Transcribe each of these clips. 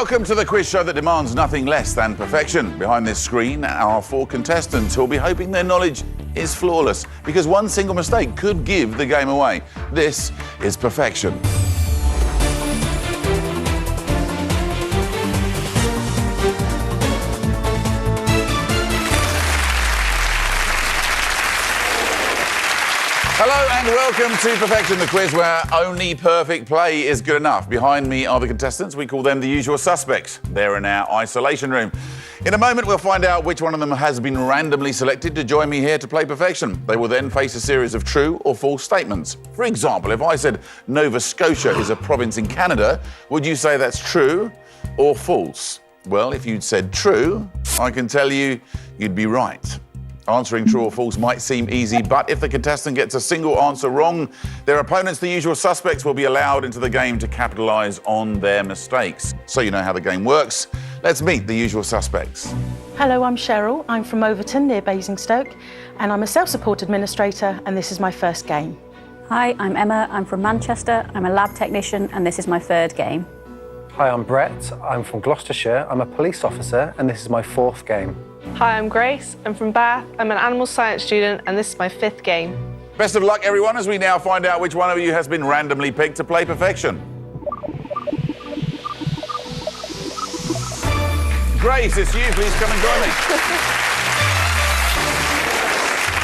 Welcome to the quiz show that demands nothing less than perfection. Behind this screen are 4 contestants who will be hoping their knowledge is flawless, because one single mistake could give the game away. This is perfection. Hello and welcome to Perfection, the quiz where only perfect play is good enough. Behind me are the contestants. We call them the usual suspects. They're in our isolation room. In a moment, we'll find out which one of them has been randomly selected to join me here to play Perfection. They will then face a series of true or false statements. For example, if I said Nova Scotia is a province in Canada, would you say that's true or false? Well, if you'd said true, I can tell you you'd be right. Answering true or false might seem easy, but if the contestant gets a single answer wrong, their opponents, the usual suspects, will be allowed into the game to capitalise on their mistakes. So you know how the game works. Let's meet the usual suspects. Hello, I'm Cheryl. I'm from Overton, near Basingstoke, and I'm a self-support administrator, and this is my first game. Hi, I'm Emma. I'm from Manchester. I'm a lab technician, and this is my 3rd game. Hi, I'm Brett. I'm from Gloucestershire. I'm a police officer, and this is my 4th game. Hi, I'm Grace. I'm from Bath. I'm an animal science student, and this is my 5th game. Best of luck, everyone, as we now find out which one of you has been randomly picked to play Perfection. Grace, it's you. Please come and join me.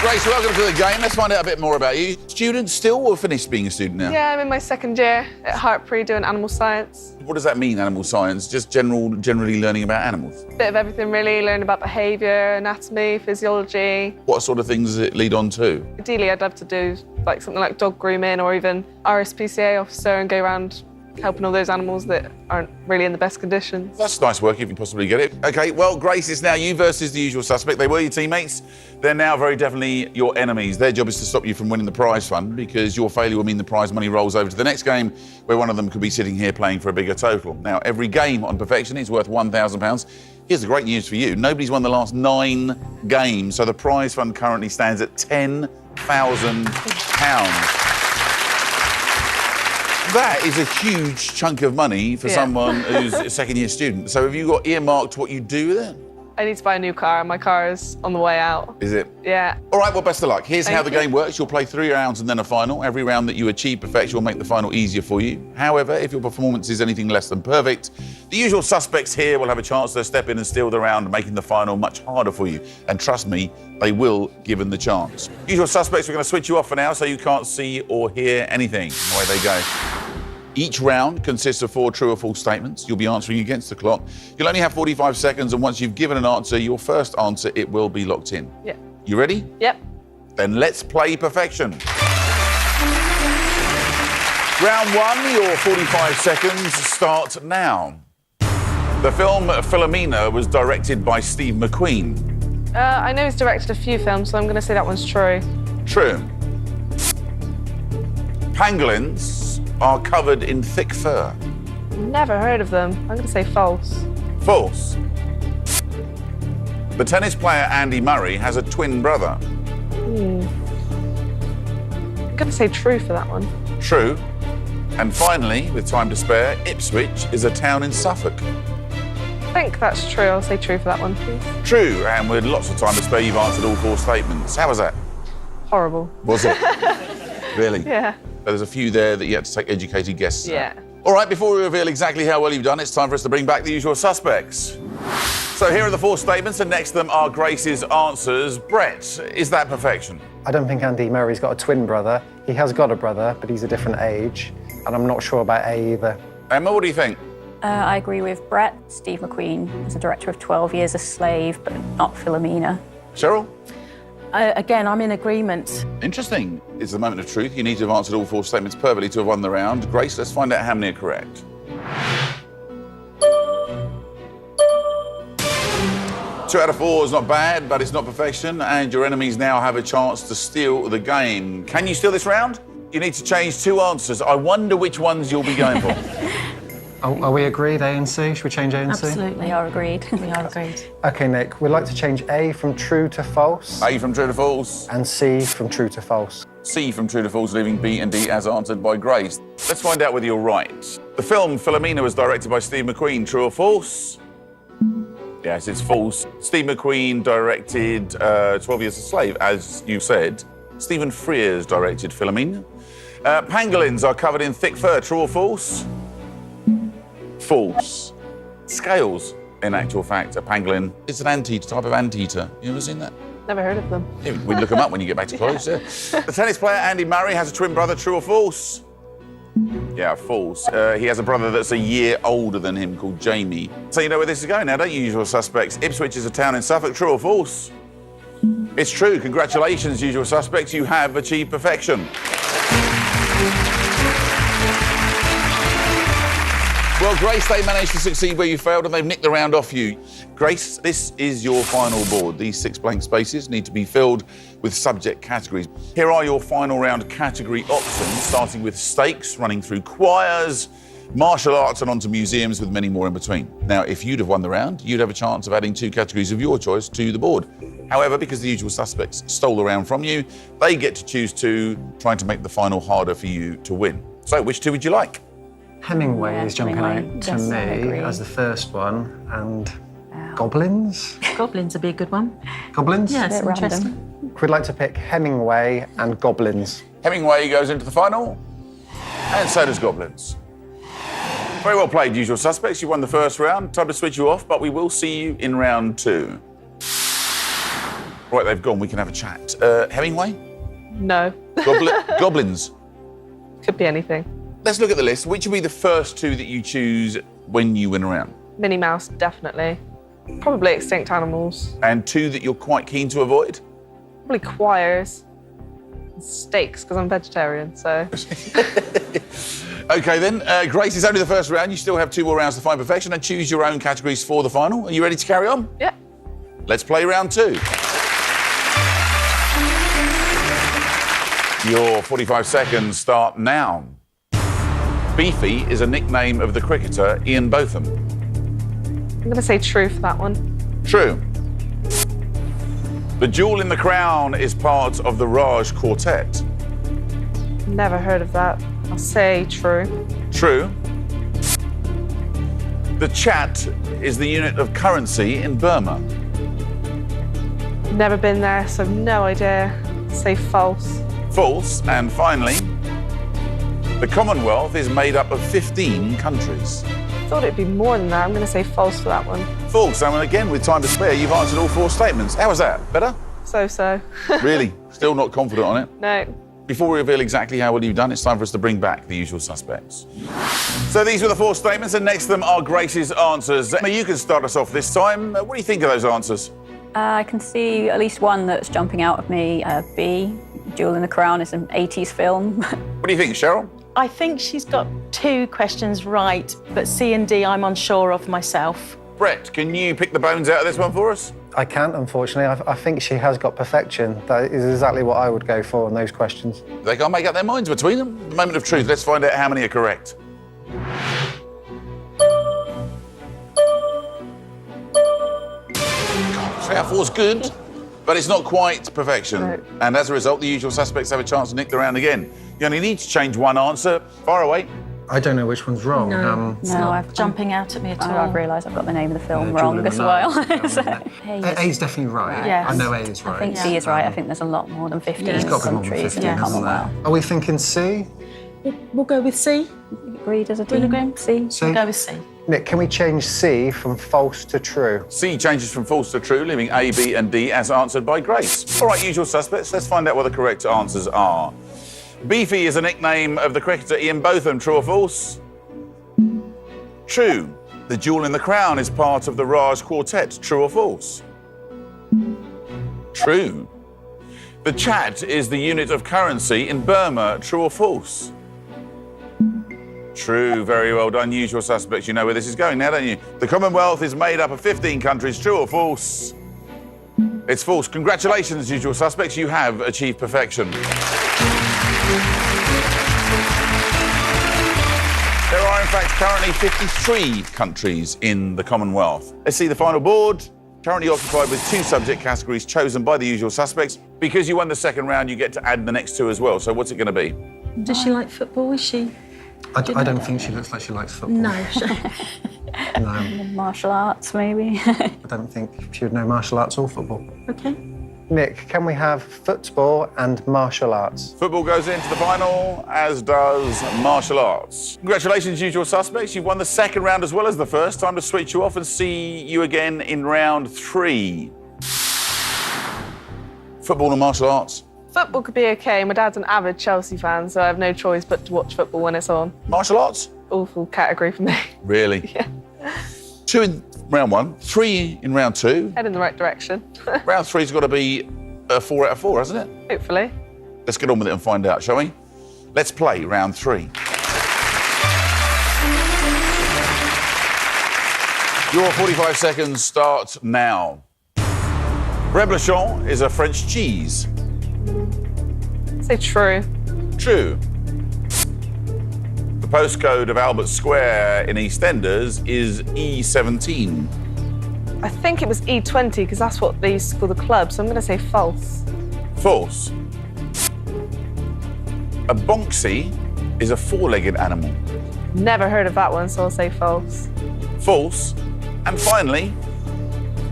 Grace, welcome to the game. Let's find out a bit more about you. Student still or finished being a student now? Yeah, I'm in my 2nd year at Hartpury doing animal science. What does that mean, animal science? Just generally learning about animals? Bit of everything, really. Learn about behaviour, anatomy, physiology. What sort of things does it lead on to? Ideally, I'd love to do something like dog grooming or even RSPCA officer and go around helping all those animals that aren't really in the best conditions. That's nice work if you possibly get it. OK, well, Grace, it's now you versus the usual suspect. They were your teammates. They're now very definitely your enemies. Their job is to stop you from winning the prize fund, because your failure will mean the prize money rolls over to the next game, where one of them could be sitting here playing for a bigger total. Now, every game on Perfection is worth £1,000. Here's the great news for you. Nobody's won the last 9 games, so the prize fund currently stands at £10,000. That is a huge chunk of money for someone who's a 2nd-year student. So have you got earmarked what you do with it? I need to buy a new car, and my car is on the way out. Is it? Yeah. All right, well, best of luck. Here's how the Thank you. game works. You'll play 3 rounds and then a final. Every round that you achieve perfection will make the final easier for you. However, if your performance is anything less than perfect, the usual suspects here will have a chance to step in and steal the round, making the final much harder for you. And trust me, they will, given the chance. Usual suspects, we're going to switch you off for now so you can't see or hear anything. Away they go. Each round consists of 4 true or false statements. You'll be answering against the clock. You'll only have 45 seconds, and once you've given an answer, your first answer, it will be locked in. Yeah. You ready? Yep. Then let's play Perfection. Round 1, your 45 seconds start now. The film Philomena was directed by Steve McQueen. I know he's directed a few films, so I'm going to say that one's true. True. Pangolins are covered in thick fur. Never heard of them. I'm going to say false. False. The tennis player Andy Murray has a twin brother. I'm going to say true for that one. True. And finally, with time to spare, Ipswich is a town in Suffolk. I think that's true. I'll say true for that one, please. True, and with lots of time to spare, you've answered all 4 statements. How was that? Horrible. Was it? Really? Yeah. There's a few there that you had to take educated guesses at. Yeah. All right, before we reveal exactly how well you've done, it's time for us to bring back the usual suspects. So here are the 4 statements, and next to them are Grace's answers. Brett, is that perfection? I don't think Andy Murray's got a twin brother. He has got a brother, but he's a different age. And I'm not sure about A either. Emma, what do you think? I agree with Brett. Steve McQueen was a director of 12 Years a Slave, but not Philomena. Cheryl? Again, I'm in agreement. Interesting. It's the moment of truth. You need to have answered all 4 statements perfectly to have won the round. Grace, let's find out how many are correct. Two out of 4 is not bad, but it's not perfection, and your enemies now have a chance to steal the game. Can you steal this round? You need to change 2 answers. I wonder which ones you'll be going for. Are we agreed, A and C? Should we change A and C? Absolutely. We are agreed. We are agreed. OK, Nick, we'd like to change A from true to false A from true to false. and C from true to false. C from true to false, leaving B and D as answered by Grace. Let's find out whether you're right. The film Philomena was directed by Steve McQueen. True or false? Yes, it's false. Steve McQueen directed 12 Years a Slave, as you said. Stephen Frears directed Philomena. Pangolins are covered in thick fur. True or false? False. Scales, in actual fact, a pangolin. It's an anteater, type of anteater. You ever seen that? Never heard of them. Yeah, we can look them up when you get back to college. Yeah. The tennis player Andy Murray has a twin brother. True or false? Yeah, false. He has a brother that's a year older than him called Jamie. So you know where this is going now, don't you, usual suspects? Ipswich is a town in Suffolk. True or false? It's true. Congratulations, usual suspects. You have achieved perfection. Well, Grace, they managed to succeed where you failed and they've nicked the round off you. Grace, this is your final board. These 6 blank spaces need to be filled with subject categories. Here are your final round category options, starting with stakes, running through choirs, martial arts and onto museums with many more in between. Now, if you'd have won the round, you'd have a chance of adding 2 categories of your choice to the board. However, because the usual suspects stole the round from you, they get to choose 2, trying to make the final harder for you to win. So, which 2 would you like? Hemingway Yeah, is jumping Hemingway. out to Yes, I me agree. as the first one, and goblins? Goblins would be a good one. Goblins? Yes, Bit random. interesting. We'd like to pick Hemingway and goblins. Hemingway goes into the final, and so does Goblins. Very well played, usual suspects. You won the first round. Time to switch you off, but we will see you in round 2. Right, they've gone. We can have a chat. Hemingway? No. Goblins? Could be anything. Let's look at the list. Which will be the first 2 that you choose when you win a round? Minnie Mouse, definitely. Probably extinct animals. And 2 that you're quite keen to avoid? Probably choirs. And steaks, because I'm vegetarian, so. OK, then. Grace, it's only the first round. You still have 2 more rounds to find perfection and choose your own categories for the final. Are you ready to carry on? Yeah. Let's play round 2. Your 45 seconds start now. Beefy is a nickname of the cricketer Ian Botham. I'm going to say true for that one. True. The Jewel in the Crown is part of the Raj Quartet. Never heard of that. I'll say true. True. The Chat is the unit of currency in Burma. Never been there, so no idea. Say false. False. And finally, the Commonwealth is made up of 15 countries. Thought it'd be more than that. I'm going to say false for that one. False. And again, with time to spare, you've answered all 4 statements. How was that? Better? So. Really? Still not confident on it? No. Before we reveal exactly how well you've done, it's time for us to bring back the usual suspects. So these were the 4 statements, and next to them are Grace's answers. Emma, you can start us off this time. What do you think of those answers? I can see at least one that's jumping out of me. B, Jewel in the Crown is an 80s film. What do you think, Cheryl? I think she's got 2 questions right, but C and D I'm unsure of myself. Brett, can you pick the bones out of this one for us? I can't, unfortunately. I think she has got perfection. That is exactly what I would go for on those questions. They can't make up their minds between them. Moment of truth. Let's find out how many are correct. God, 3 out of 4's good, but it's not quite perfection. No. And as a result, the usual suspects have a chance to nick the round again. You only need to change one answer. Far away. I don't know which one's wrong. It's No, not I've- jumping out at me at all. I've realised I've got the name of the film Jewel wrong in the as well. Night. So, A is definitely right. Yes. I know A is right. I think C is right. I think there's a lot more than 15 Yes. It's got to be more than countries 15, in the hasn't there? Commonwealth. Are we thinking C? We'll go with C. Agreed as a We'll team? go. C? C? We'll go with C. Nick, can we change C from false to true? C changes from false to true, leaving A, B, and D as answered by Grace. All right, usual suspects. Let's find out what the correct answers are. Beefy is a nickname of the cricketer Ian Botham. True or false? True. The Jewel in the Crown is part of the Raj Quartet. True or false? True. The Chat is the unit of currency in Burma. True or false? True. Very well done, usual suspects. You know where this is going now, don't you? The Commonwealth is made up of 15 countries. True or false? It's false. Congratulations, usual suspects. You have achieved perfection. There are, in fact, currently 53 countries in the Commonwealth. Let's see the final board. Currently occupied with 2 subject categories chosen by the usual suspects. Because you won the second round, you get to add the next 2 as well. So what's it going to be? Does she like football? Is she? I don't think she looks like she likes football. No. No, Martial arts, maybe. I don't think she would know martial arts or football. Okay. Nick, can we have football and martial arts? Football goes into the final, as does martial arts. Congratulations, usual suspects. You've won the second round as well as the first. Time to switch you off and see you again in round 3. Football and martial arts. Football could be okay. My dad's an avid Chelsea fan, so I have no choice but to watch football when it's on. Martial arts? Awful category for me. Really? Yeah. 2 in round 1, 3 in round 2. Head in the right direction. Round 3's got to be a 4 out of 4, hasn't it? Hopefully. Let's get on with it and find out, shall we? Let's play round 3. Your 45 seconds start now. Reblochon is a French cheese. Say true. True. The postcode of Albert Square in EastEnders is E17. I think it was E20 because that's what they used to call the club, so I'm going to say false. False. A bonxie is a 4-legged animal. Never heard of that one, so I'll say false. False. And finally,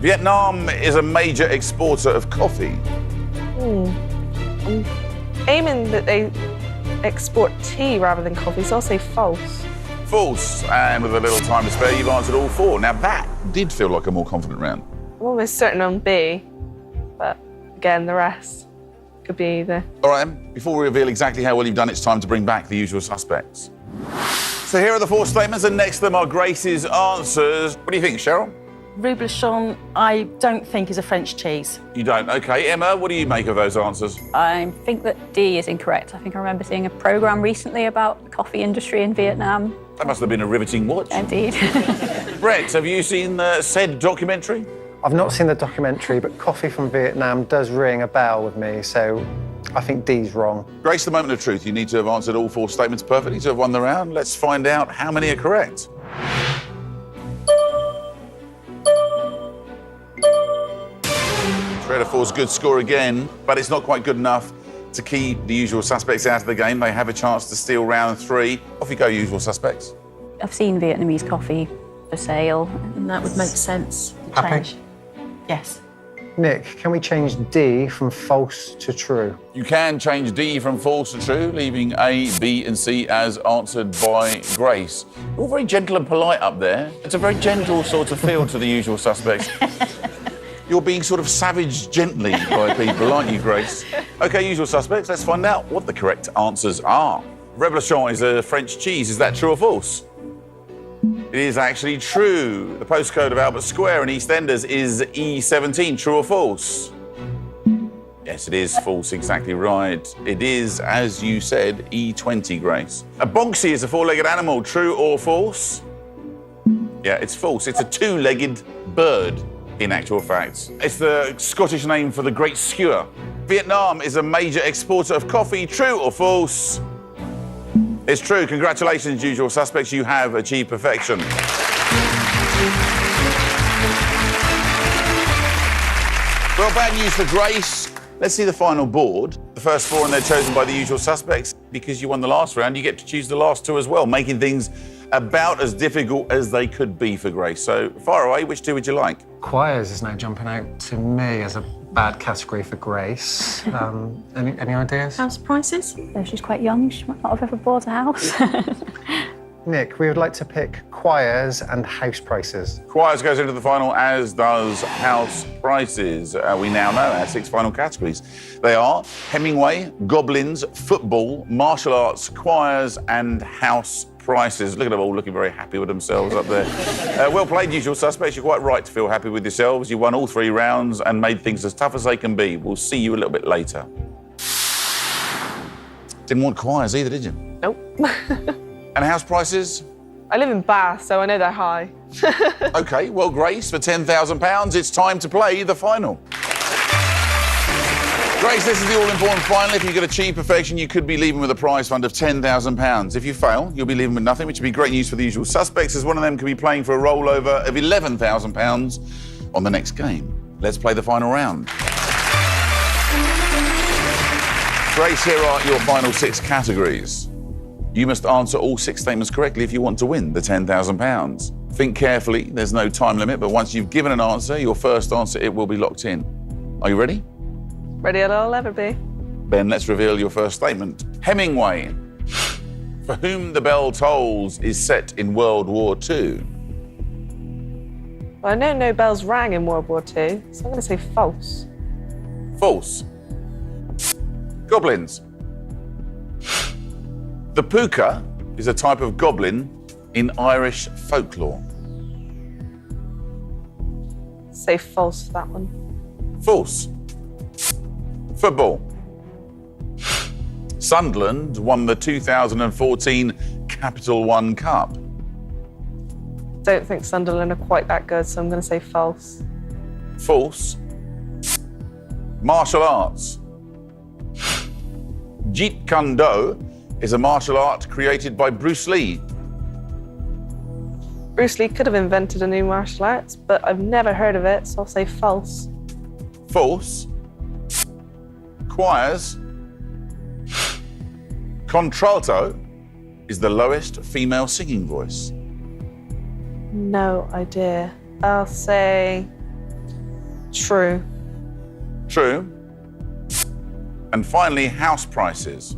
Vietnam is a major exporter of coffee. I'm aiming that they export tea rather than coffee, so I'll say false. False. And with a little time to spare, you've answered all 4. Now, that did feel like a more confident round. I'm almost certain on B, but again, the rest could be either. All right, then, before we reveal exactly how well you've done, it's time to bring back the usual suspects. So here are the 4 statements, and next to them are Grace's answers. What do you think, Cheryl? Reblochon, I don't think is a French cheese. You don't? OK. Emma, what do you make of those answers? I think that D is incorrect. I think I remember seeing a programme recently about the coffee industry in Vietnam. That must have been a riveting watch. Indeed. Brett, have you seen said documentary? I've not seen the documentary, but coffee from Vietnam does ring a bell with me, so I think D's wrong. Grace, the moment of truth. You need to have answered all 4 statements perfectly to have won the round. Let's find out how many are correct. Three out of 4's a good score again, but it's not quite good enough to keep the usual suspects out of the game. They have a chance to steal round 3. Off you go, usual suspects. I've seen Vietnamese coffee for sale. And that would make sense. Happy? Change. Yes. Nick, can we change D from false to true? You can change D from false to true, leaving A, B and C as answered by Grace. You're all very gentle and polite up there. It's a very gentle sort of feel to the usual suspects. You're being sort of savaged gently by people, aren't you, Grace? OK, usual suspects, let's find out what the correct answers are. Reblochon is a French cheese. Is that true or false? It is actually true. The postcode of Albert Square in EastEnders is E17. True or false? Yes, it is false. Exactly right. It is, as you said, E20, Grace. A bonxie is a 4-legged animal. True or false? Yeah, it's false. It's a 2-legged bird, in actual fact. It's the Scottish name for the great skewer. Vietnam is a major exporter of coffee. True or false? It's true. Congratulations, usual suspects. You have achieved perfection. Well, bad news for Grace. Let's see the final board. The first 4 and they're chosen by the usual suspects. Because you won the last round, you get to choose the last 2 as well, making things about as difficult as they could be for Grace. So, far away, which 2 would you like? Choirs is now jumping out to me as a bad category for Grace. Any ideas? House prices? So she's quite young. She might not have ever bought a house. Nick, we would like to pick choirs and house prices. Choirs goes into the final, as does house prices. We now know our 6 final categories. They are Hemingway, goblins, football, martial arts, choirs, and house prices. Look at them all looking very happy with themselves up there. Well played, usual suspects. You're quite right to feel happy with yourselves. You won all 3 rounds and made things as tough as they can be. We'll see you a little bit later. Didn't want choirs either, did you? Nope. And house prices? I live in Bath, so I know they're high. OK, well, Grace, for £10,000, it's time to play the final. Grace, this is the all-important final. If you could achieve perfection, you could be leaving with a prize fund of £10,000. If you fail, you'll be leaving with nothing, which would be great news for the usual suspects, as one of them could be playing for a rollover of £11,000 on the next game. Let's play the final round. Grace, here are your final 6 categories. You must answer all 6 statements correctly if you want to win the £10,000. Think carefully, there's no time limit, but once you've given an answer, your first answer, it will be locked in. Are you ready? Ready as I'll ever be. Ben, let's reveal your first statement. Hemingway, For Whom the Bell Tolls, is set in World War II. Well, I know no bells rang in World War II, so I'm going to say false. False. Goblins. The puka is a type of goblin in Irish folklore. Say false for that one. False. Football. Sunderland won the 2014 Capital One Cup. Don't think Sunderland are quite that good, so I'm going to say false. False. Martial arts. Jeet Kune Do is a martial art created by Bruce Lee. Bruce Lee could have invented a new martial arts, but I've never heard of it, so I'll say false. False. Choirs. Contralto is the lowest female singing voice. No idea. I'll say true. True. And finally, house prices.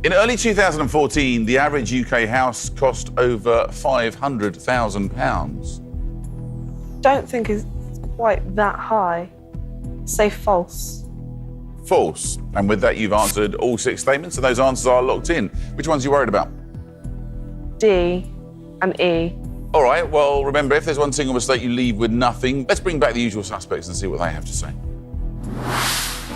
In early 2014, the average UK house cost over £500,000. Don't think it's quite that high. Say false. False. And with that, you've answered all 6 statements, and those answers are locked in. Which ones are you worried about? D and E. All right, well, remember, if there's one single mistake, you leave with nothing. Let's bring back the usual suspects and see what they have to say.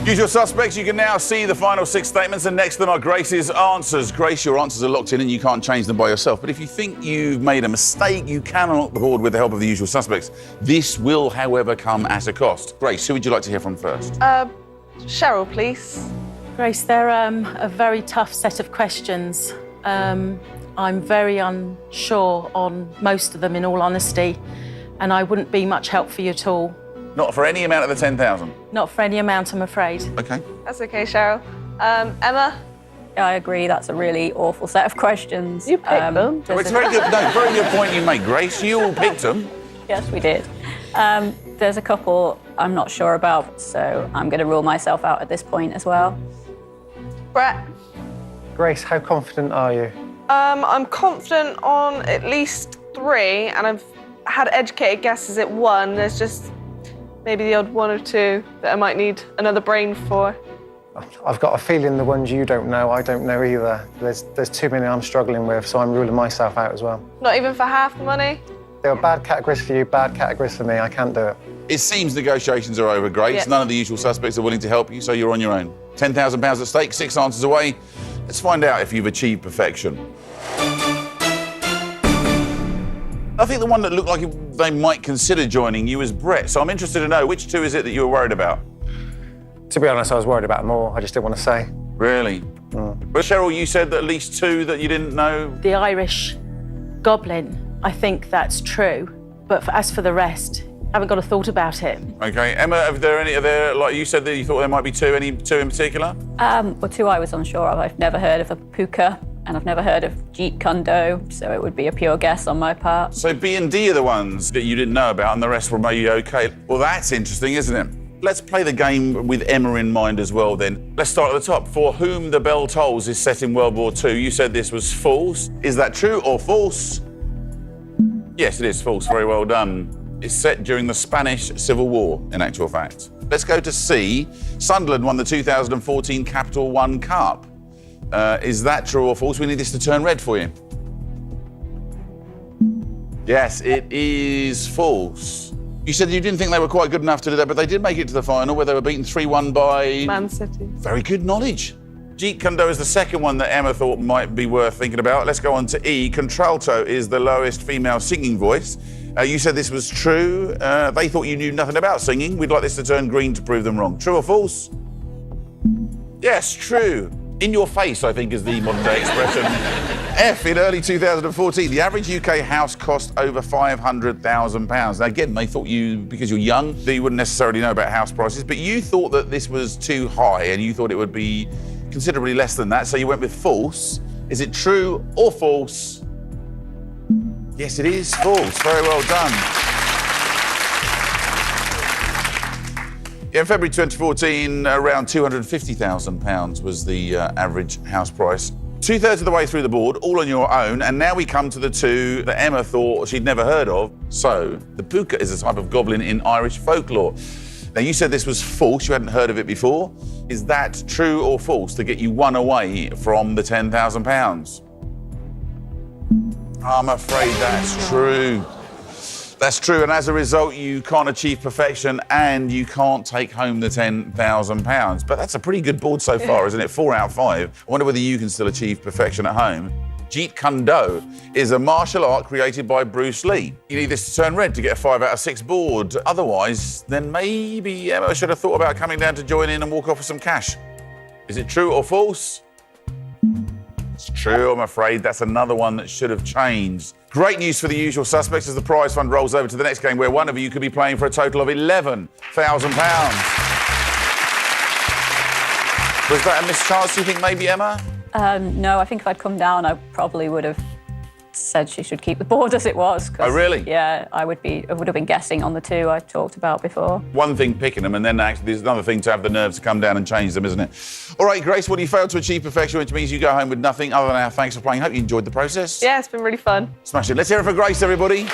Usual suspects, you can now see the final 6 statements, and next to them are Grace's answers. Grace, your answers are locked in and you can't change them by yourself. But if you think you've made a mistake, you can unlock the board with the help of the usual suspects. This will, however, come at a cost. Grace, who would you like to hear from first? Cheryl, please. Grace, they're a very tough set of questions. I'm very unsure on most of them, in all honesty, and I wouldn't be much help for you at all. Not for any amount of the 10,000? Not for any amount, I'm afraid. OK. That's okay, Cheryl. Emma? Yeah, I agree. That's a really awful set of questions. You picked them. Well, it's a very good, very good point you make, Grace. You all picked them. Yes, we did. There's a couple I'm not sure about, so I'm going to rule myself out at this point as well. Brett? Grace, how confident are you? I'm confident on at least 3, and I've had educated guesses at 1. There's just maybe the odd 1 or 2 that I might need another brain for. I've got a feeling the ones you don't know, I don't know either. There's too many I'm struggling with, so I'm ruling myself out as well. Not even for half the money? There are bad categories for you, bad categories for me. I can't do it. It seems negotiations are over, Grace. Yeah. None of the usual suspects are willing to help you, so you're on your own. £10,000 at stake, 6 answers away. Let's find out if you've achieved perfection. I think the one that looked like they might consider joining you is Brett, so I'm interested to know, which 2 is it that you were worried about? To be honest, I was worried about more. I just didn't want to say. Really? But Cheryl, you said that at least 2 that you didn't know. The Irish goblin, I think that's true. But as for the rest, I haven't got a thought about it. Okay, Emma, are there, like you said that you thought there might be 2, any 2 in particular? Well, 2 I was unsure of. I've never heard of a puka, and I've never heard of Jeet Kune Do, so it would be a pure guess on my part. So B and D are the ones that you didn't know about, and the rest were maybe okay. Well, that's interesting, isn't it? Let's play the game with Emma in mind as well, then. Let's start at the top. For Whom the Bell Tolls is set in World War II. You said this was false. Is that true or false? Yes, it is false. Very well done. It's set during the Spanish Civil War, in actual fact. Let's go to C. Sunderland won the 2014 Capital One Cup. Is that true or false? We need this to turn red for you. Yes, it is false. You said you didn't think they were quite good enough to do that, but they did make it to the final where they were beaten 3-1 by... Man City. Very good knowledge. Jeet Kune Do is the second one that Emma thought might be worth thinking about. Let's go on to E. Contralto is the lowest female singing voice. You said this was true. They thought you knew nothing about singing. We'd like this to turn green to prove them wrong. True or false? Yes, true. In your face, I think, is the modern day expression. F, in early 2014, the average UK house cost over £500,000. Now, again, they thought you, because you're young, that you wouldn't necessarily know about house prices, but you thought that this was too high and you thought it would be considerably less than that, so you went with false. Is it true or false? Yes, it is false. Very well done. In February 2014, around £250,000 was the average house price. 2/3 of the way through the board, all on your own, and now we come to the two that Emma thought she'd never heard of. So, the puka is a type of goblin in Irish folklore. Now, you said this was false, you hadn't heard of it before. Is that true or false to get you one away from the £10,000? I'm afraid that's true. That's true, and as a result, you can't achieve perfection and you can't take home the £10,000. But that's a pretty good board so far, isn't it? 4 out of 5. I wonder whether you can still achieve perfection at home. Jeet Kune Do is a martial art created by Bruce Lee. You need this to turn red to get a 5 out of 6 board. Otherwise, then maybe Emma should have thought about coming down to join in and walk off with some cash. Is it true or false? It's true, I'm afraid. That's another one that should have changed. Great news for the usual suspects as the prize fund rolls over to the next game where one of you could be playing for a total of £11,000. Was that a missed chance, do you think, maybe, Emma? No, I think if I'd come down, I probably would have said she should keep the board as it was. Oh, really? Yeah, I would have been guessing on the two I talked about before. One thing picking them, and then actually there's another thing to have the nerves to come down and change them, isn't it? All right, Grace, well, you failed to achieve perfection, which means you go home with nothing other than our thanks for playing. Hope you enjoyed the process. Yeah, it's been really fun. Smash it. Let's hear it for Grace, everybody.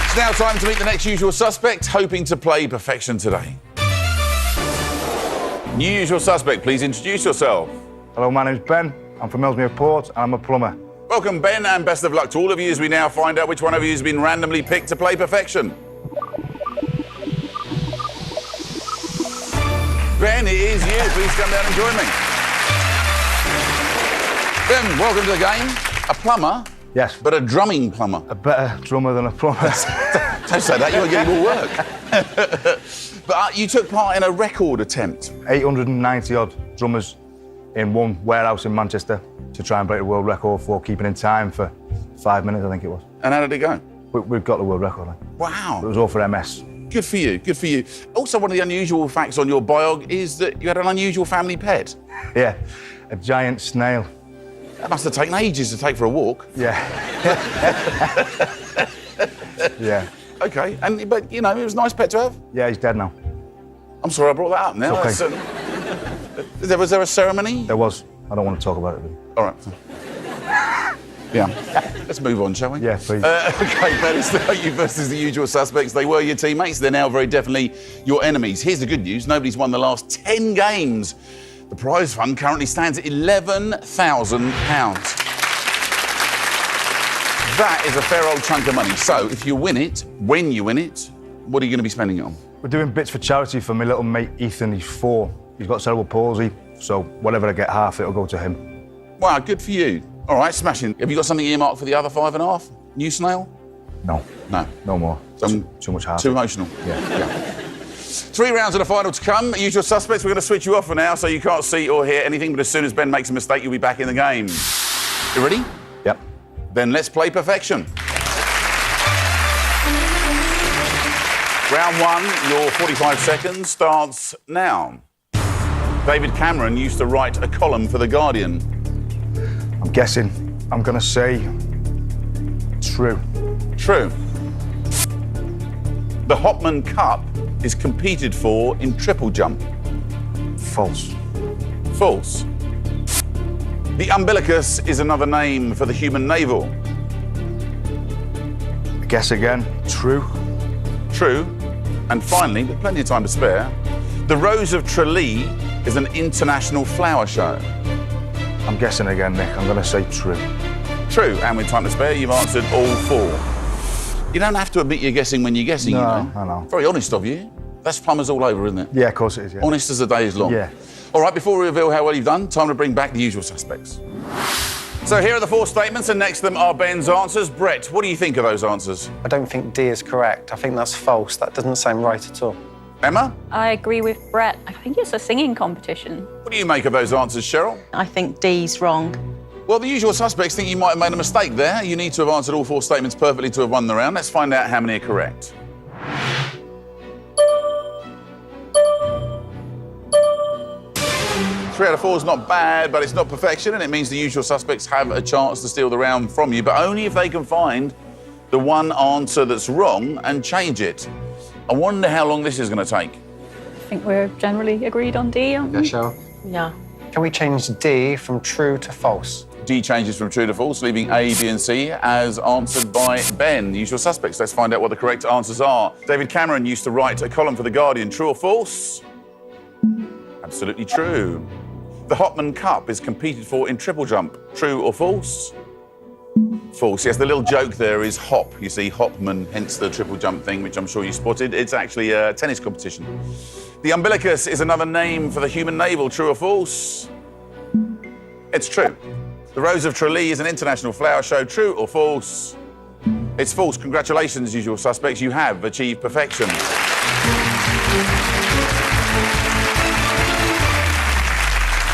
It's now time to meet the next usual suspect, hoping to play perfection today. New usual suspect, please introduce yourself. Hello, my name's Ben. I'm from Ellesmere Port and I'm a plumber. Welcome, Ben, and best of luck to all of you as we now find out which one of you has been randomly picked to play perfection. Ben, it is you. Please come down and join me. Ben, welcome to the game. A plumber? Yes. But a drumming plumber. A better drummer than a plumber. Don't say that, you won't get any more work. But you took part in a record attempt. 890 odd drummers in one warehouse in Manchester to try and break the world record for keeping in time for 5 minutes, I think it was. And how did it go? We've got the world record. Wow. It was all for MS. Good for you, good for you. Also, one of the unusual facts on your biog is that you had an unusual family pet. Yeah, a giant snail. That must have taken ages to take for a walk. Yeah. Yeah. Okay, but you know, it was a nice pet to have. Yeah, he's dead now. I'm sorry I brought that up now. Okay. Was there a ceremony? There was. I don't want to talk about it. Really. All right. Yeah. Let's move on, shall we? Yeah, please. Okay, Ben, it's now you versus the usual suspects. They were your teammates. They're now very definitely your enemies. Here's the good news. Nobody's won the last 10 games. The prize fund currently stands at £11,000. That is a fair old chunk of money. So, if you win it, when you win it, what are you going to be spending it on? We're doing bits for charity for my little mate Ethan. He's 4. He's got cerebral palsy, so whatever I get, half it'll go to him. Wow, good for you. All right, smashing. Have you got something earmarked for the other 5.5? New snail? No. No. No more. Too much half. Too emotional? Yeah. 3 rounds of the final to come. Usual suspects, we're going to switch you off for now so you can't see or hear anything, but as soon as Ben makes a mistake, you'll be back in the game. You ready? Yep. Then let's play perfection. Round 1, your 45 seconds starts now. David Cameron used to write a column for The Guardian. I'm guessing. I'm going to say true. True. The Hopman Cup is competed for in triple jump. False. False. The umbilicus is another name for the human navel. Guess again. True. True. And finally, with plenty of time to spare, the Rose of Tralee is an international flower show. I'm guessing again, Nick. I'm going to say true. True. And with time to spare, you've answered all 4. You don't have to admit you're guessing when you're guessing, No, you know. I know. Very honest of you. That's plumbers all over, isn't it? Yeah, of course it is, yeah. Honest as the day is long. Yeah. All right, before we reveal how well you've done, time to bring back the usual suspects. So here are the 4 statements, and next to them are Ben's answers. Brett, what do you think of those answers? I don't think D is correct. I think that's false. That doesn't sound right at all. Emma, I agree with Brett. I think it's a singing competition. what do you make of those answers, Cheryl? I think D's wrong. Well, the usual suspects think you might have made a mistake there. You need to have answered all 4 statements perfectly to have won the round. Let's find out how many are correct. Three out of 4 is not bad, but it's not perfection, and it means the usual suspects have a chance to steal the round from you, but only if they can find the one answer that's wrong and change it. I wonder how long this is going to take. I think we're generally agreed on D, aren't we? Yeah, Cheryl. Yeah. Can we change D from true to false? D changes from true to false, leaving A, B, and C as answered by Ben. The usual suspects. Let's find out what the correct answers are. David Cameron used to write a column for The Guardian. True or false? Absolutely true. The Hopman Cup is competed for in triple jump. True or false? False. Yes, the little joke there is hop. You see, Hopman, hence the triple jump thing, which I'm sure you spotted. It's actually a tennis competition. The umbilicus is another name for the human navel. True or false? It's true. The Rose of Tralee is an international flower show. True or false? It's false. Congratulations, usual suspects. You have achieved perfection.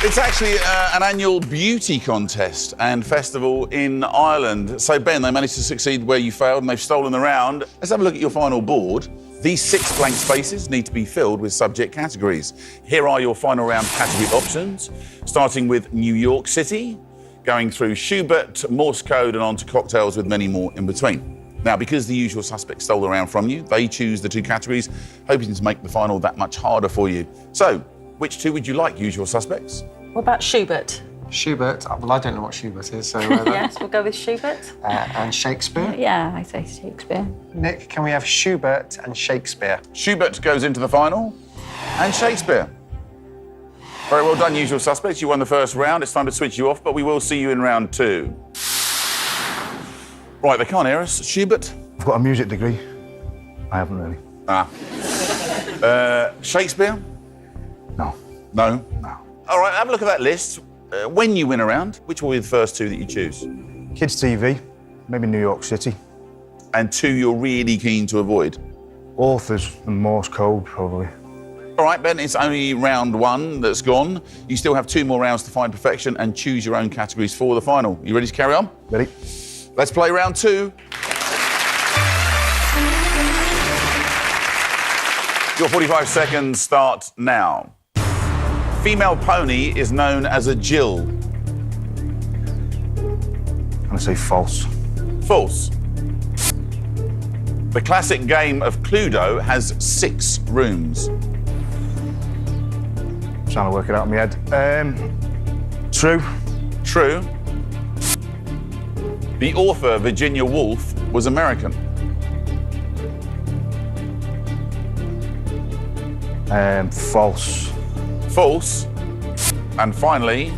It's actually an annual beauty contest and festival in Ireland. So, Ben, they managed to succeed where you failed and they've stolen the round. Let's have a look at your final board. These 6 blank spaces need to be filled with subject categories. Here are your final round category options, starting with New York City, going through Schubert, Morse code, and on to cocktails with many more in between. Now, because the usual suspects stole the round from you, they choose the 2 categories, hoping to make the final that much harder for you. So, which 2 would you like, usual suspects? What about Schubert? Schubert. Well, I don't know what Schubert is, so... Yes, we'll go with Schubert. And Shakespeare. Yeah, I say Shakespeare. Nick, can we have Schubert and Shakespeare? Schubert goes into the final, and Shakespeare. Very well done, usual suspects. You won the first round. It's time to switch you off, but we will see you in round 2. Right, they can't hear us. Schubert? I've got a music degree. I haven't really. Shakespeare? No. No? No. All right, have a look at that list. When you win a round, which will be the first 2 that you choose? Kids TV, maybe New York City. And 2 you're really keen to avoid? Authors and Morse code, probably. All right, Ben, it's only round 1 that's gone. You still have 2 more rounds to find perfection and choose your own categories for the final. You ready to carry on? Ready? Let's play round 2. Your 45 seconds start now. Female pony is known as a Jill. I'm gonna say false. False. The classic game of Cluedo has 6 rooms. Trying to work it out in my head. True. True. The author, Virginia Woolf, was American. False. False. And finally,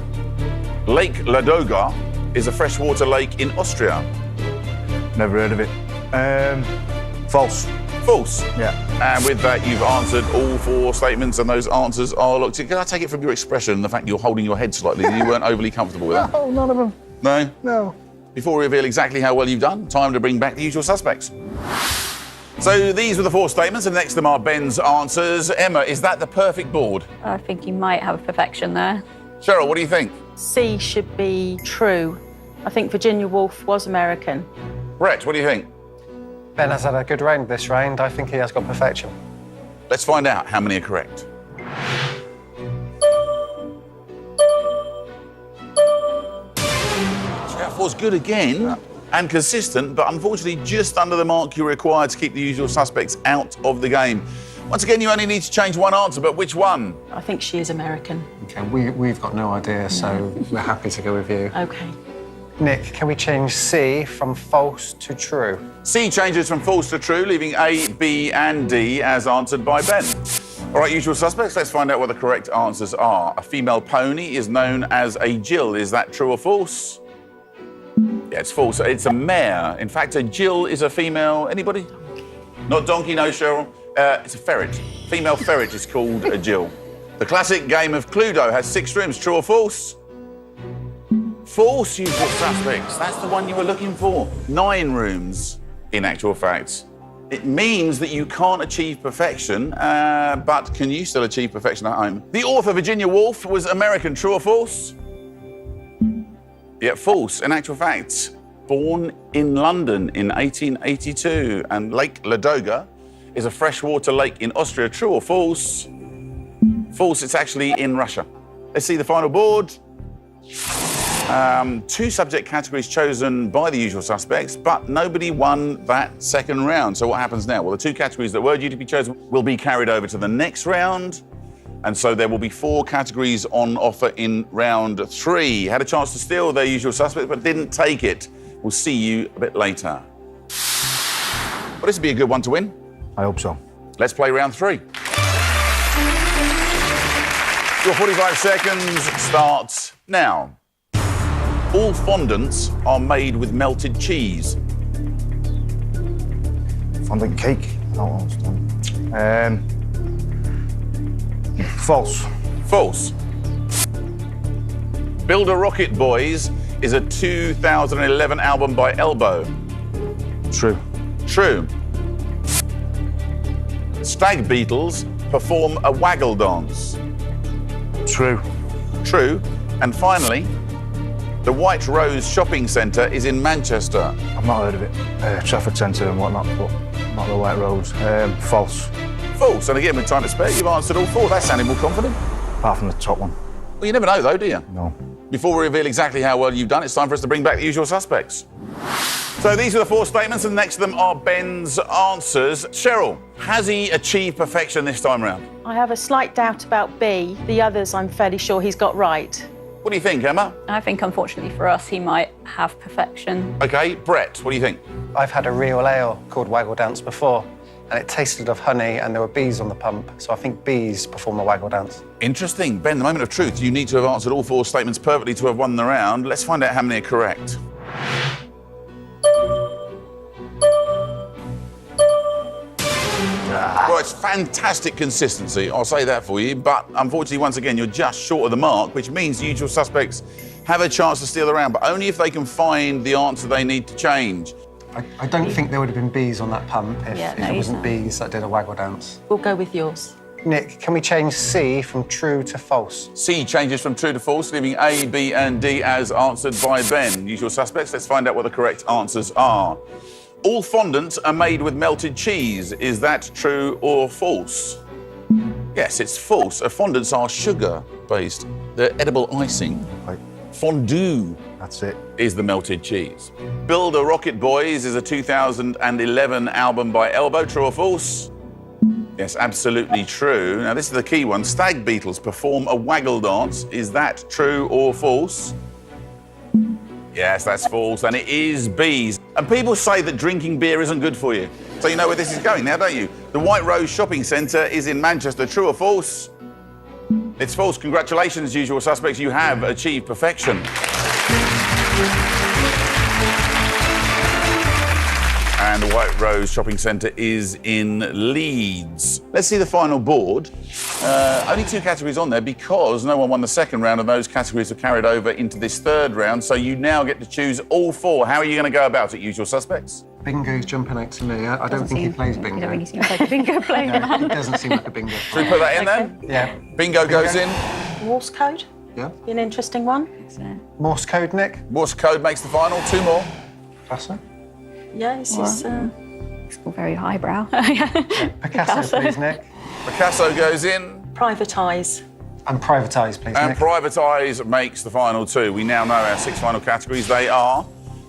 Lake Ladoga is a freshwater lake in Austria. Never heard of it. False. False. Yeah. And with that, you've answered all 4 statements, and those answers are locked in. Can I take it from your expression, the fact you're holding your head slightly, that you weren't overly comfortable with that? Oh, none of them. No? No. Before we reveal exactly how well you've done, time to bring back the usual suspects. So these were the 4 statements, and next to them are Ben's answers. Emma, is that the perfect board? I think you might have perfection there. Cheryl, what do you think? C should be true. I think Virginia Woolf was American. Brett, what do you think? Ben has had a good round this round. I think he has got perfection. Let's find out how many are correct. That was good again and consistent, but unfortunately just under the mark you're required to keep the usual suspects out of the game. Once again, you only need to change one answer, but which one? I think she is American. Okay, we've got no idea, so we're happy to go with you. Okay. Nick, can we change C from false to true? C changes from false to true, leaving A, B, and D as answered by Ben. All right, usual suspects, let's find out what the correct answers are. A female pony is known as a Jill. Is that true or false? Yeah, it's false. It's a mare. In fact, a Jill is a female. Anybody? Not donkey, no, Cheryl. It's a ferret. Female ferret is called a Jill. The classic game of Cluedo has 6 rooms. True or false? False, usual suspects. That's the one you were looking for. 9 rooms, in actual fact. It means that you can't achieve perfection, but can you still achieve perfection at home? The author, Virginia Woolf, was American. True or false? Yeah, false. In actual fact, born in London in 1882, and Lake Ladoga is a freshwater lake in Austria. True or false? False, it's actually in Russia. Let's see the final board. 2 subject categories chosen by the usual suspects, but nobody won that second round. So what happens now? Well, the 2 categories that were due to be chosen will be carried over to the next round. And so there will be 4 categories on offer in round 3. Had a chance to steal their usual suspects, but didn't take it. We'll see you a bit later. Well, this would be a good one to win. I hope so. Let's play round 3. Your 45 seconds starts now. All fondants are made with melted cheese. Fondant cake? No, it's done. False. False. Build a Rocket Boys is a 2011 album by Elbow. True. True. Stag Beetles perform a waggle dance. True. True. And finally, the White Rose Shopping Centre is in Manchester. I've not heard of it. Trafford Centre and whatnot, but not the White Rose. False. False. And again, with time to spare, you've answered all 4. That's sounding more confident. Apart from the top one. Well, you never know, though, do you? No. Before we reveal exactly how well you've done, it's time for us to bring back the usual suspects. So these are the 4 statements, and next to them are Ben's answers. Cheryl, has he achieved perfection this time round? I have a slight doubt about B. The others I'm fairly sure he's got right. What do you think, Emma? I think, unfortunately for us, he might have perfection. OK, Brett, what do you think? I've had a real ale called Waggle Dance before, and it tasted of honey, and there were bees on the pump, so I think bees perform the waggle dance. Interesting. Ben, the moment of truth. You need to have answered all 4 statements perfectly to have won the round. Let's find out how many are correct. Well, it's fantastic consistency, I'll say that for you, but unfortunately, once again, you're just short of the mark, which means the usual suspects have a chance to steal the round, but only if they can find the answer they need to change. I don't think there would have been bees on that pump if it wasn't no. bees that did a waggle dance. We'll go with yours. Nick, can we change C from true to false? C changes from true to false, leaving A, B, and D as answered by Ben. Usual suspects, let's find out what the correct answers are. All fondants are made with melted cheese. Is that true or false? Yes, it's false. Fondants are sugar-based. They're edible icing. Right. Fondue. That's it. Is the melted cheese. Build a Rocket Boys is a 2011 album by Elbow. True or false? Yes, absolutely true. Now, this is the key one. Stag Beetles perform a waggle dance. Is that true or false? Yes, that's false, and it is bees. And people say that drinking beer isn't good for you. So you know where this is going now, don't you? The White Rose Shopping Centre is in Manchester. True or false? It's false. Congratulations, usual suspects. You have achieved perfection. And the White Rose Shopping Centre is in Leeds. Let's see the final board. Only 2 categories on there because no one won the second round, and those categories are carried over into this third round. So you now get to choose all 4. How are you going to go about it, usual suspects? Bingo's jumping out to me. I don't think he plays bingo. He doesn't really seem like a bingo player. No, he doesn't seem like a bingo Should we player. put that in then? Yeah. Bingo goes in. Morse code? Yeah. Be an interesting one. Morse code, Nick? Morse code makes the final. 2 more. Picasso? Yeah, this is... It's all very highbrow. Picasso, please, Nick. Picasso goes in. privatise. And privatise, please, And Nick. privatise makes the final 2. We now know our 6 final categories. They are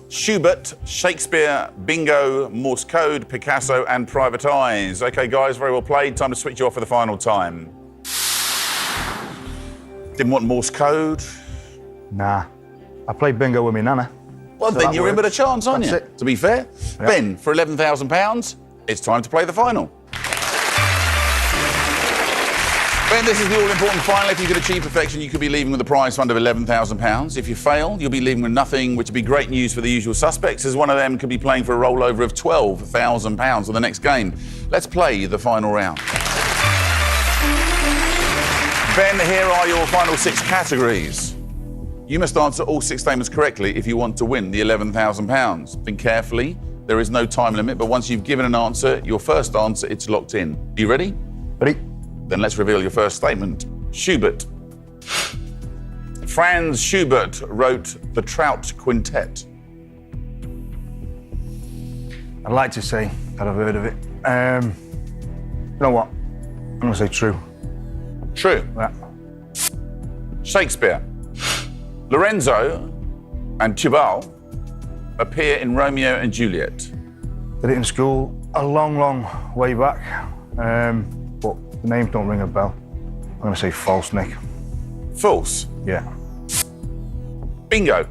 Schubert, Shakespeare, Bingo, Morse code, Picasso, and privatise. OK, guys, very well played. Time to switch you off for the final time. Didn't want Morse code? Nah. I played bingo with my nana. Well, So then that you're in with a works. chance, aren't That's you? it. To be fair. Yeah. Ben, for £11,000, it's time to play the final. Ben, this is the all-important final. If you could achieve perfection, you could be leaving with a prize fund of £11,000. If you fail, you'll be leaving with nothing, which would be great news for the usual suspects, as one of them could be playing for a rollover of £12,000 on the next game. Let's play the final round. Ben, here are your final 6 categories. You must answer all 6 statements correctly if you want to win the £11,000. Think carefully There is no time limit, but once you've given an answer, your first answer, it's locked in. Are you ready? Ready? Then let's reveal your first statement. Schubert. Franz Schubert wrote the Trout Quintet. I'd like to say that I've heard of it. You know what? I'm going to say true. True. Yeah. Shakespeare. Lorenzo and Tubal appear in Romeo and Juliet. Did it in school a long, long way back, but the names don't ring a bell. I'm going to say false, Nick. False. Yeah. Bingo.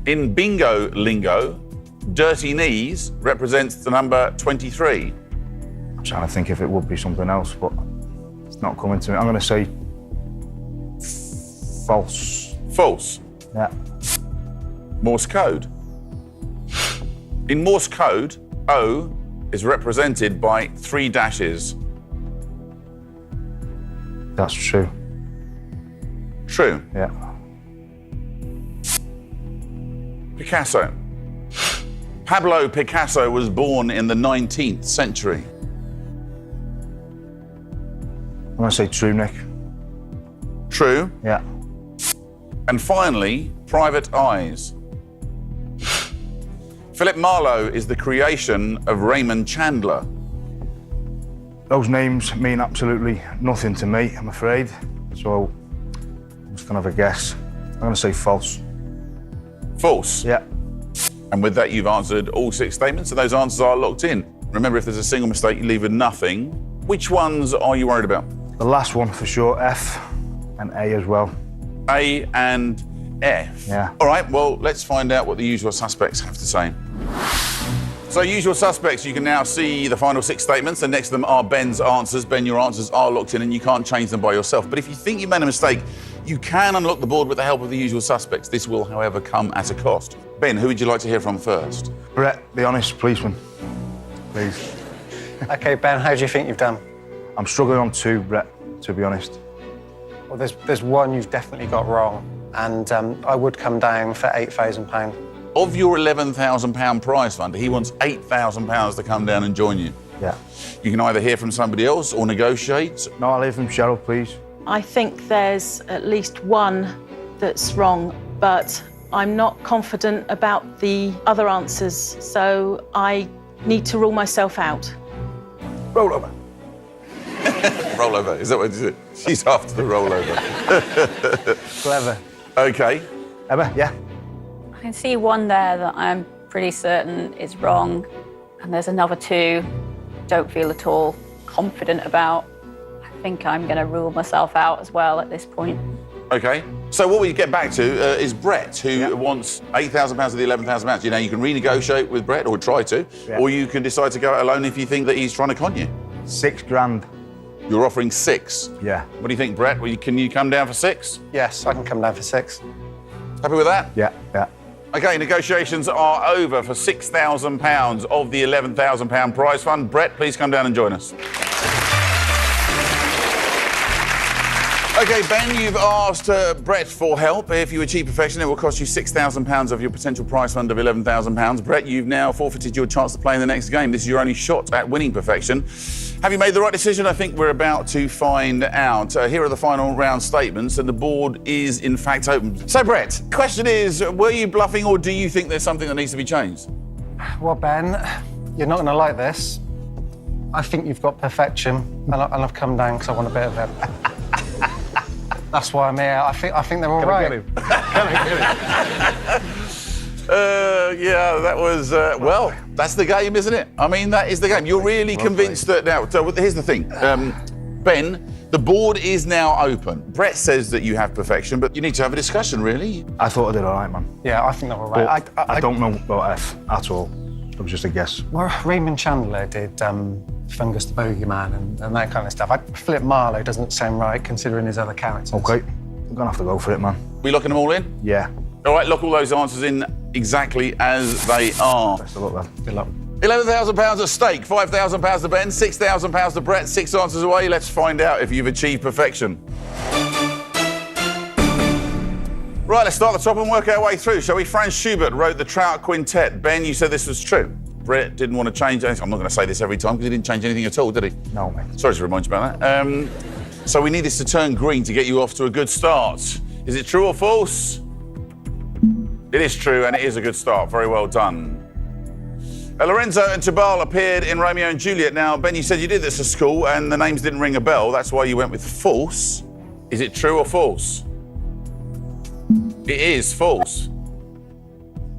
In bingo lingo, dirty knees represents the number 23. I'm trying to think if it would be something else, but it's not coming to me. I'm going to say false. False. Yeah. Morse code. In Morse code, O is represented by 3 dashes. That's true. True. Yeah. Picasso. Pablo Picasso was born in the 19th century. I'm going to say true, Nick. True. Yeah. And finally, private eyes. Philip Marlowe is the creation of Raymond Chandler. Those names mean absolutely nothing to me, I'm afraid. So I'm just going to have a guess. I'm going to say false. False. Yeah. And with that, you've answered all 6 statements, and those answers are locked in. Remember, if there's a single mistake, you leave with nothing. Which ones are you worried about? The last one for sure, F, and A as well. A and F. Yeah. All right, well, let's find out what the usual suspects have to say. So, usual suspects, you can now see the final 6 statements, and next to them are Ben's answers. Ben, your answers are locked in, and you can't change them by yourself. But if you think you made a mistake, you can unlock the board with the help of the usual suspects. This will, however, come at a cost. Ben, who would you like to hear from first? Brett, the honest policeman, please. OK, Ben, how do you think you've done? I'm struggling on 2, Brett, to be honest. Well, there's one you've definitely got wrong, and I would come down for £8,000. Of your £11,000 prize fund, he wants £8,000 to come down and join you. Yeah. You can either hear from somebody else or negotiate. No, I'll hear from Cheryl, please. I think there's at least one that's wrong, but I'm not confident about the other answers, so I need to rule myself out. Roll over. Roll over. Is that what it is? She's after the rollover. Clever. OK. Emma, yeah? I can see one there that I'm pretty certain is wrong, and there's another 2 don't feel at all confident about. I think I'm going to rule myself out as well at this point. OK. So what we get back to is Brett, who wants £8,000 of the £11,000. You know, you can renegotiate with Brett, or try to, or you can decide to go it alone if you think that he's trying to con you. £6,000. You're offering 6. Yeah. What do you think, Brett? Can you come down for 6? Yes, I can come down for 6. Happy with that? Yeah, yeah. OK, negotiations are over for £6,000 of the £11,000 prize fund. Brett, please come down and join us. OK, Ben, you've asked Brett for help. If you achieve perfection, it will cost you £6,000 of your potential prize fund of £11,000. Brett, you've now forfeited your chance to play in the next game. This is your only shot at winning perfection. Have you made the right decision? I think we're about to find out. Here are the final round statements, and the board is, in fact, open. So, Brett, question is, were you bluffing, or do you think there's something that needs to be changed? Well, Ben, you're not going to like this. I think you've got perfection, and I've come down because I want a bit of it. That's why I'm here. I think they're all right. Yeah, that was, well, that's the game, isn't it? I mean, that is the game. You're really convinced that now. So here's the thing. Ben, the board is now open. Brett says that you have perfection, but you need to have a discussion, really. I thought I did all right, man. Yeah, I think they're all right. But I don't know about F at all. It was just a guess. Well, Raymond Chandler did Fungus the Bogeyman and that kind of stuff. Philip Marlowe doesn't sound right, considering his other characters. OK. I'm going to have to go for it, man. We locking them all in? Yeah. All right, lock all those answers in exactly as they are. Best of luck, man. Good luck. £11,000 at stake, £5,000 to Ben, £6,000 to Brett. 6 answers away. Let's find out if you've achieved perfection. Right, let's start at the top and work our way through, shall we? Franz Schubert wrote the Trout Quintet. Ben, you said this was true. Brett didn't want to change anything. I'm not going to say this every time because he didn't change anything at all, did he? No, mate. Sorry to remind you about that. So we need this to turn green to get you off to a good start. Is it true or false? It is true, and it is a good start. Very well done. Lorenzo and Tubal appeared in Romeo and Juliet. Now, Ben, you said you did this at school and the names didn't ring a bell. That's why you went with false. Is it true or false? It is false.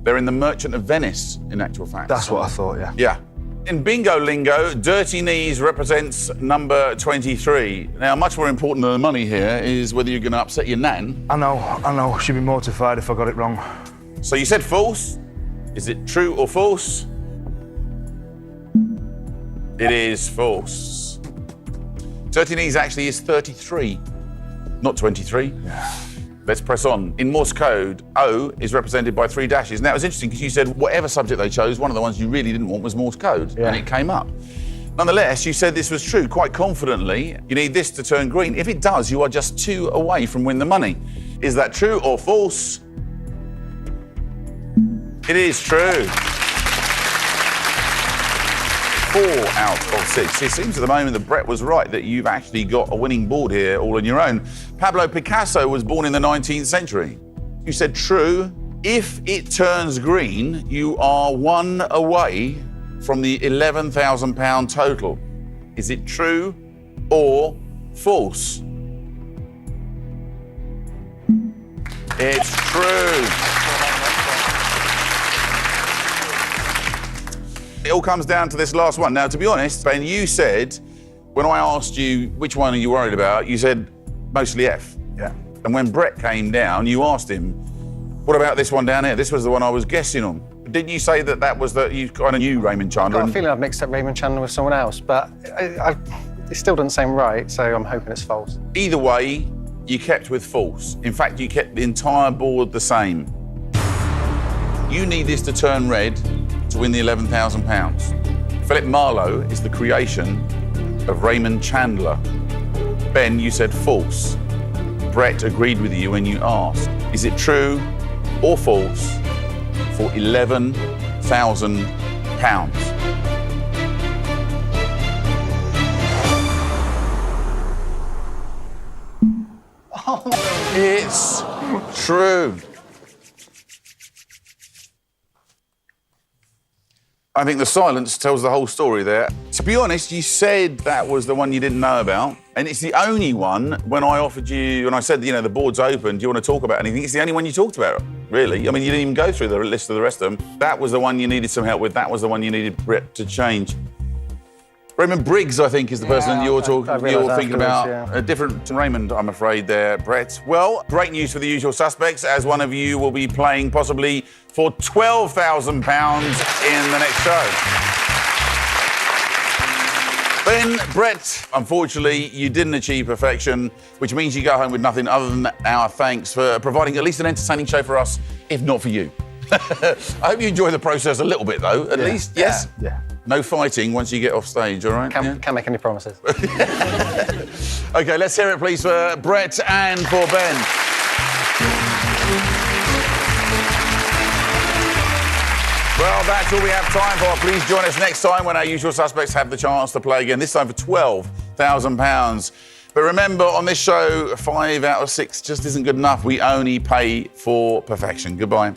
They're in the Merchant of Venice, in actual fact. That's what I thought, yeah. Yeah. In bingo lingo, Dirty Knees represents number 23. Now, much more important than the money here is whether you're going to upset your nan. I know. She'd be mortified if I got it wrong. So you said false. Is it true or false? It is false. Dirty Knees actually is 33, not 23. Yeah. Let's press on. In Morse code, O is represented by 3 dashes. Now, it was interesting because you said whatever subject they chose, one of the ones you really didn't want was Morse code, yeah. and it came up. Nonetheless, you said this was true quite confidently. You need this to turn green. If it does, you are just 2 away from win the money. Is that true or false? It is true. 4 out of 6. It seems at the moment that Brett was right, that you've actually got a winning board here all on your own. Pablo Picasso was born in the 19th century. You said true. If it turns green, you are 1 away from the £11,000 total. Is it true or false? It's true. It all comes down to this last one. Now, to be honest, Ben, you said, when I asked you which one are you worried about, you said mostly F. Yeah. And when Brett came down, you asked him, what about this one down here? This was the one I was guessing on. Didn't you say that was the, you kind of knew Raymond Chandler? I've got a feeling I've mixed up Raymond Chandler with someone else, but it still doesn't sound right, so I'm hoping it's false. Either way, you kept with false. In fact, you kept the entire board the same. You need this to turn red to win the £11,000. Philip Marlowe is the creation of Raymond Chandler. Ben, you said false. Brett agreed with you when you asked. Is it true or false for £11,000? It's true. I think the silence tells the whole story there. To be honest, you said that was the one you didn't know about, and it's the only one when I offered you, when I said, you know, the board's open, do you want to talk about anything? It's the only one you talked about, really. I mean, you didn't even go through the list of the rest of them. That was the one you needed some help with. That was the one you needed Brett to change. Raymond Briggs, I think, is the person you're thinking about. Yeah. A different Raymond, I'm afraid, there, Brett. Well, great news for the usual suspects, as one of you will be playing possibly for £12,000 in the next show. Ben, Brett, unfortunately, you didn't achieve perfection, which means you go home with nothing other than our thanks for providing at least an entertaining show for us, if not for you. I hope you enjoy the process a little bit, though, at least. Yes? Yeah. No fighting once you get off stage, all right? Can't make any promises. OK, let's hear it, please, for Brett and for Ben. Well, that's all we have time for. Please join us next time when our usual suspects have the chance to play again, this time for £12,000. But remember, on this show, 5 out of 6 just isn't good enough. We only pay for perfection. Goodbye.